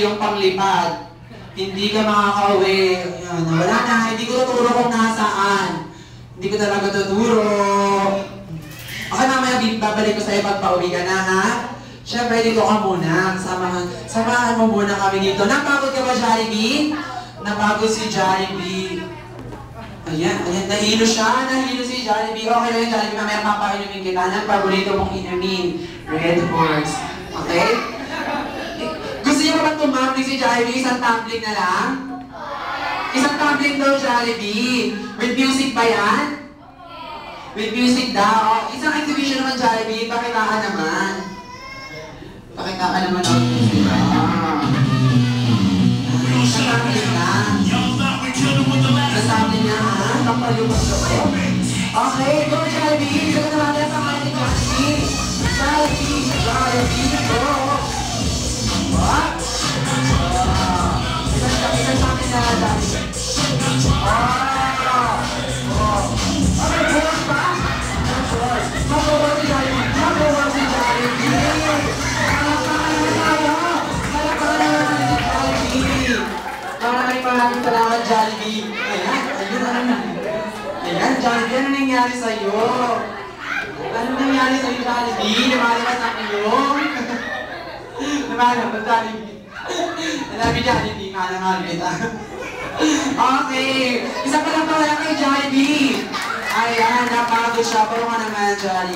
yung panglipad. Hindi ka makakauwi. Yan, wala na, hindi ko tuturo kung nasaan. Hindi ko talaga tuturo. Okay, mamaya babalik ko sa'yo pag pauwi ka na, ha? Siyempre, dito ka muna. Samahan mo muna kami dito. Napagod ka ba, Jollibee? Napagod si Jollibee. Ayan, nahilo siya. Nahilo si Jollibee. Okay na yun, Jollibee. Mamaya papainumin kita ng paborito mong inumin. Red Horse. Okay? Gusto niyo ba tumambling si Jollibee? Isang tumbling na lang? Isang tumbling daw, Jollibee. With music ba yan? With music daw. Isang exhibition naman, Jollibee. Pakitaan naman. Pakitaan naman ang music. Isang tumbling lang. Sasabi niya, ha? Kapalubog ako. Okay, go Jollibee! Sabi naman niya sa akin ni Jollibee! Jollibee, go! What? Isang sa akin na Jollibee. Okay, buwas pa? Mag-buwas si Jollibee! Mag-buwas si Jollibee! Maraming salamat, Jollibee. Ayan, Jollibee, ano nangyari sa'yo? Ano nangyari sa'yo, Jollibee? Lumalabas ang ilong? Lumalabas, Jollibee. Alabi, Jollibee, nga kita. Okay, isa pa lang pala kay Jollibee. Ayan, napagod siya. Pero nga naman, Jollibee.